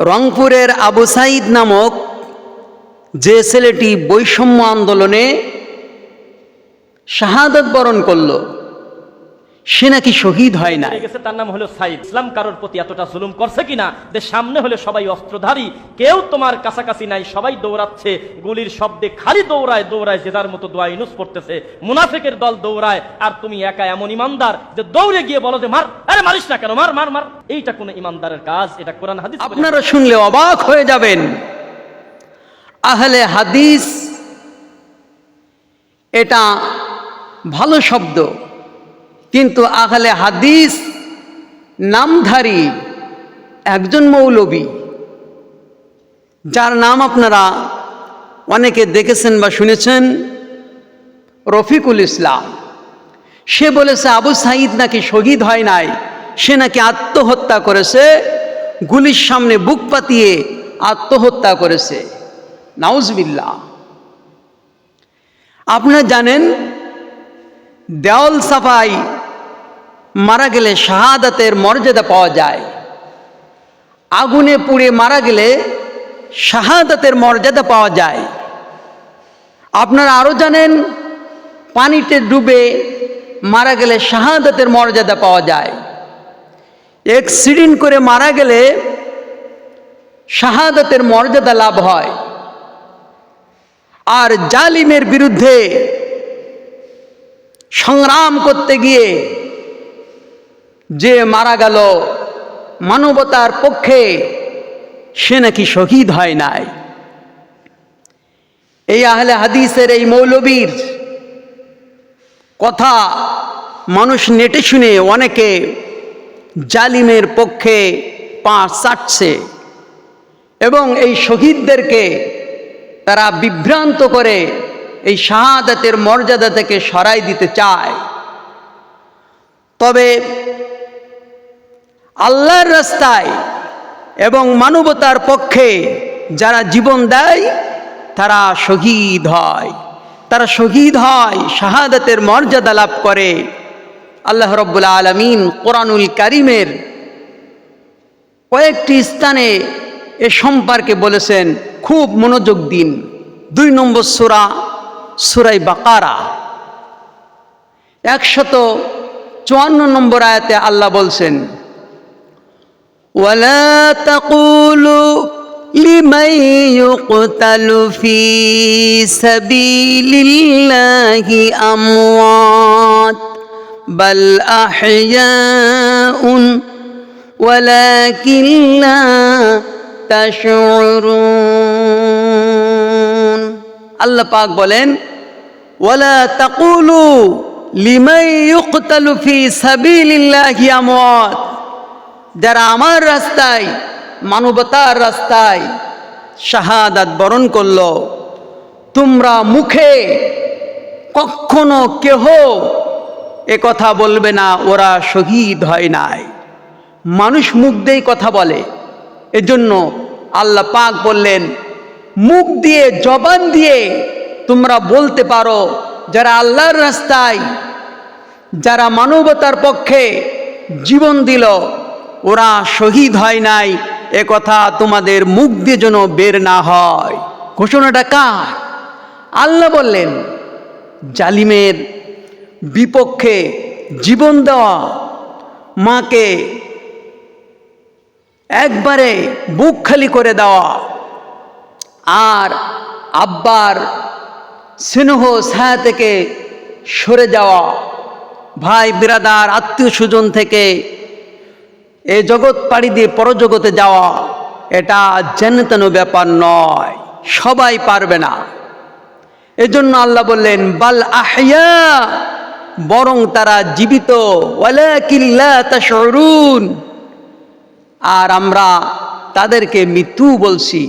রংপুরের আবু সাইদ নামক যে ছেলেটি বৈষম্য আন্দোলনে শাহাদাত বরণ করল, সে নাকি শহীদ হয় না। তার নাম হলো সাইদ। ইসলাম কারোর প্রতি এতটা জুলুম করছে কিনা যে সামনে হলে সবাই অস্ত্রধারী, কেউ তোমার কাছাকাছি নাই, সবাই দৌড়াচ্ছে, গুলির শব্দে খালি দৌড়ায় দৌড়ায়, যে যার মতো দোয়া ইউনুস পড়তেছে, মুনাফিকের দল দৌড়ায়, আর তুমি একা এমন ইমানদার যে দৌড়ে গিয়ে বলো যে মার, আরে মারিস না কেন, মার মার মার। এইটা কোন ইমানদারের কাজ? এটা কোরআন হাদিস। আপনারা শুনলে অবাক হয়ে যাবেন। আহলে হাদিস এটা ভালো শব্দ, কিন্তু আহলে হাদিস নামধারী একজন মৌলবী, যার নাম আপনারা অনেকে দেখেছেন বা শুনেছেন, রফিকুল ইসলাম। সে বলেছে আবু সাইদ নাকি শহীদ হয় নাই, সে নাকি আত্মহত্যা করেছে, গুলির সামনে বুক পাতিয়ে আত্মহত্যা করেছে। নাউজুবিল্লাহ। আপনারা জানেন, দেওয়াল সাফাই মারা গেলে শাহাদাতের মর্যাদা পাওয়া যায়, আগুনে পুড়ে মারা গেলে শাহাদাতের মর্যাদা পাওয়া যায়। আপনারা আরও জানেন, পানিতে ডুবে মারা গেলে শাহাদাতের মর্যাদা পাওয়া যায়। অ্যাক্সিডেন্ট করে মারা গেলে শাহাদাতের মর্যাদা লাভ হয়। আর জালিমের বিরুদ্ধে সংগ্রাম করতে গিয়ে যে মারা গেল মানবতার পক্ষে, সে নাকি শহীদ হয় নাই। এই আহলে হাদিসের এই মৌলবীর কথা মানুষ নেটে শুনে অনেকে জালিমের পক্ষে পা চাটছে, এবং এই শহীদদেরকে তারা বিভ্রান্ত করে এই শাহাদাতের মর্যাদা থেকে সরাই দিতে চায়। তবে আল্লাহর রাস্তায় এবং মানবতার পক্ষে যারা জীবন দেয়, তারা শহীদ হয়, তারা শহীদ হয়, শাহাদাতের মর্যাদা লাভ করে। আল্লাহ রাব্বুল আলামিন কোরআনুল কারীমের কয়েকটি স্থানে এ সম্পর্কে বলেছেন, খুব মনোযোগ দিন। 2 নম্বর সূরা, সূরা বাকারা 154 নম্বর আয়াতে আল্লাহ বলছেন, ওয়ালা তাকুলু লিমান ইউকতালু ফি সাবিলিল্লাহি আমওয়াত বাল আহইয়াউন ওয়ালাকিন লা তাশউরুন। আল্লাহ পাক বলেন, ওয়ালা তাকুলু লিমান ইউকতালু ফি সাবিলিল্লাহি আমওয়াত, যারা আমার রাস্তায়, মানবতার রাস্তায় শাহাদাত বরণ করল, তোমরা মুখে কখনো কেহ এ কথা বলবে না ওরা শহীদ হয় নাই। মানুষ মুখ দিয়েই কথা বলে, এজন্য আল্লাহ পাক বললেন, মুখ দিয়ে, জবান দিয়ে তোমরা বলতে পারো, যারা আল্লাহর রাস্তায়, যারা মানবতার পক্ষে জীবন দিল, ওরা শহীদ হয় নাই, এ কথা তোমাদের মুখ দিয়ে যেন বের না হয়। ঘোষণাটা কার? আল্লাহ বললেন, জালিমের বিপক্ষে জীবন দেওয়া মাকে একবারে বুক খালি করে দেওয়া, আর আব্বার স্নেহ ছায়া থেকে সরে যাওয়া, ভাই বিরাদার আত্মীয় স্বজন থেকে এই জগৎ পাড়ি দিয়ে পরজগতে যাওয়া, এটা যেন ব্যাপার নয়, সবাই পারবে না। এজন্য আল্লাহ বললেন, বাল আহইয়া, বরং তারা জীবিত, ওয়ালাকিন লা তাশউরুন, আর আমরা তাদেরকে মৃত্যু বলছি।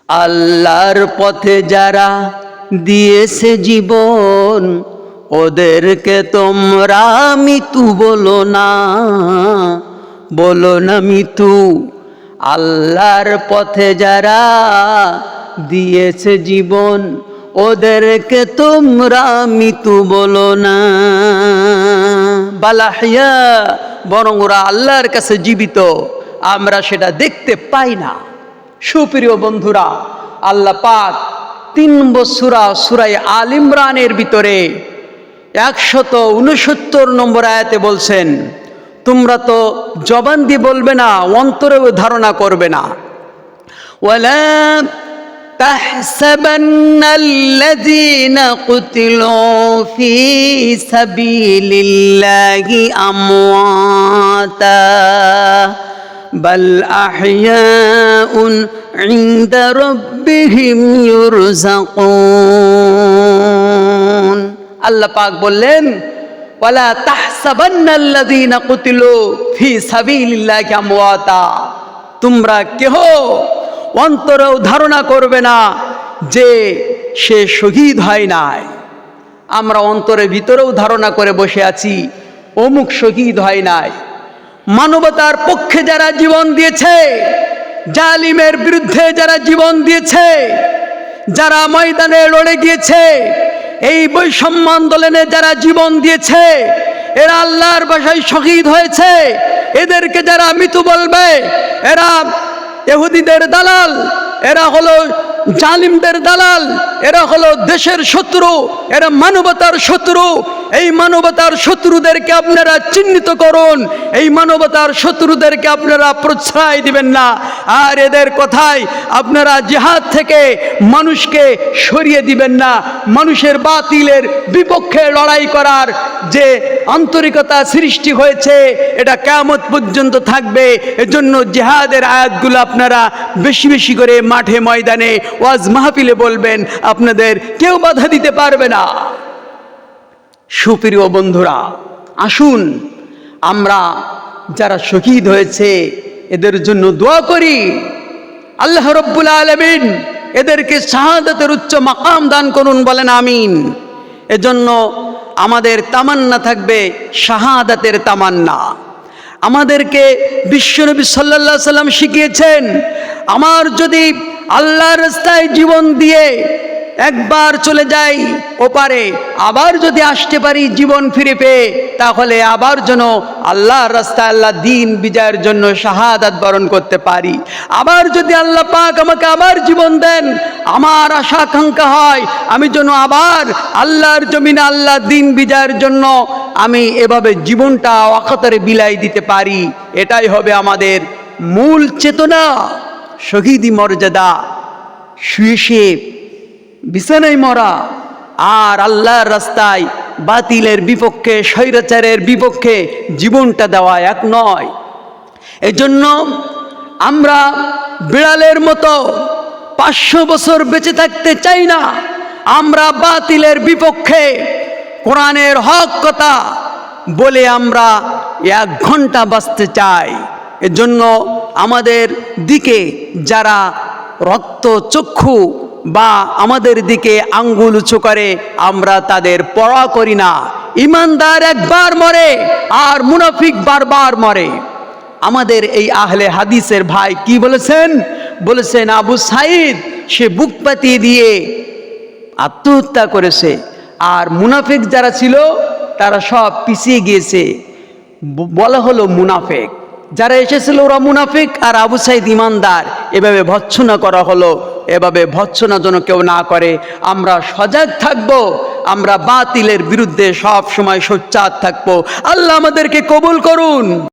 আল্লাহর পথে যারা দিয়েছে জীবন, ওদেরকে তোমরা মৃত্যু বলো না, বলো না মৃত্যু। আল্লাহর পথে যারা দিয়েছে জীবন, ওদেরকে তোমরা মৃত্যু বলো না। বালাহিয়া, বরং ওরা আল্লাহর কাছে জীবিত, আমরা সেটা দেখতে পাই না। সুপ্রিয় বন্ধুরা, আল্লাহ পাক 3 নম্বর সূরা আল ইমরানের ভিতরে 169 নম্বর আয়াতে বলছেন, তোমরা তো জবান দিয়ে বলবে না, অন্তরেও ধারণা করবে না। ওয়ালা تحسبن الذين قتلوا في سبيل الله أمواتا بل أحياء عند ربهم يرزقون। আল্লাহ পাক বললেন, ওয়ালা তাহসাবান্নাল্লাযীনা কুতিলু ফি সাবিলিল্লাহি আমওয়াতা, তোমরা কেহ অন্তরেও ধারণা করবে না যে সে শহীদ হয় নাই। আমরা অন্তরের ভিতরেও ধারণা করে বসে আছি অমুক শহীদ হয় নাই। মানবতার পক্ষে যারা জীবন দিয়েছে, জালিমের বিরুদ্ধে যারা জীবন দিয়েছে, যারা ময়দানে লড়ে গিয়েছে, এই বৈষম্য আন্দোলনে যারা জীবন দিয়েছে, এরা আল্লাহর ভাষায় শহীদ হয়েছে। এদেরকে যারা মৃত্যু বলবে, এরা ইহুদিদের দালাল, এরা হলো জালিমদের দালাল, এরা হলো দেশের শত্রু, এরা মানবতার শত্রু। এই মানবতার শত্রুদেরকে আপনারা চিহ্নিত করুন, এই মানবতার শত্রুদেরকে আপনারা প্রশ্রয় দিবেন না। আর এদের কথায় আপনারা জিহাদ থেকে মানুষকে সরিয়ে দিবেন না। মানুষের বাতিলের বিপক্ষে লড়াই করার যে আন্তরিকতা সৃষ্টি হয়েছে, এটা কিয়ামত পর্যন্ত থাকবে। এজন্য জিহাদের আয়াতগুলো আপনারা বেশি বেশি করে মাঠে ময়দানে ওয়াজ মাহফিলে বলবেন, আপনাদের কেউ বাধা দিতে পারবে না। সুপ্রিয় বন্ধুরা, আসুন আমরা যারা শহীদ হয়েছে এদের জন্য দোয়া করি। আল্লাহ রাব্বুল আলামিন এদেরকে শাহাদাতের উচ্চ মাকাম দান করুন, বলেন আমিন। এজন্য আমাদের তামান্না থাকবে শাহাদাতের তামান্না। আমাদেরকে বিশ্বনবী সাল্লাল্লাহু আলাইহি সাল্লাম শিখিয়েছেন, আমার যদি আল্লাহর রাস্তায় জীবন দিয়ে একবার চলে যাই ওপারে, আবার যদি আসতে পারি জীবন ফিরে পেয়ে, তাহলে আবার যেন আল্লাহর রাস্তায় আল্লাহ দিন বিজয়ের জন্য শাহাদাত বরণ করতে পারি। আবার যদি আল্লাহ পাক আমাকে আবার জীবন দেন, আমার আশা আকাঙ্ক্ষা হয় আমি যেন আবার আল্লাহর জমিনে আল্লাহ দিন বিজয়ের জন্য আমি এভাবে জীবনটা অকাতরে বিলাই দিতে পারি। এটাই হবে আমাদের মূল চেতনা। শহীদি মর্যাদা, শুয়ে বিছানায় মরা আর আল্লাহর রাস্তায় বাতিলের বিপক্ষে, স্বৈরাচারের বিপক্ষে জীবনটা দেওয়া এক নয়। এজন্য আমরা বিড়ালের মতো 500 বছর বেঁচে থাকতে চাই না। আমরা বাতিলের বিপক্ষে কোরআনের হক কথা বলে আমরা 1 ঘন্টা বাঁচতে চাই। এজন্য আমাদের দিকে যারা রক্ত চক্ষু বা আমাদের দিকে আঙ্গুল উঁচু করে, আমরা তাদের পরোয়া করি না। ইমানদার একবার মরে আর মুনাফিক বারবার মরে। আমাদের এই আহলে হাদিসের ভাই কি বলেছেন? বলেছেন আবু সাঈদ সে বুক পাতিয়ে দিয়ে আত্মহত্যা করেছে, আর মুনাফিক যারা ছিল তারা সব পিছিয়ে গিয়েছে। বলা হলো মুনাফিক, যারা এসেছিল ওরা মুনাফিক, আর আবু সাঈদ ইমানদার। এভাবে ভৎসনা করা হলো। এভাবে ভৎসনা যেন কেউ না করে। আমরা সজাগ থাকবো, আমরা বাতিলের বিরুদ্ধে সব সময় সোচ্চার থাকবো। আল্লাহ আমাদেরকে কবুল করুন।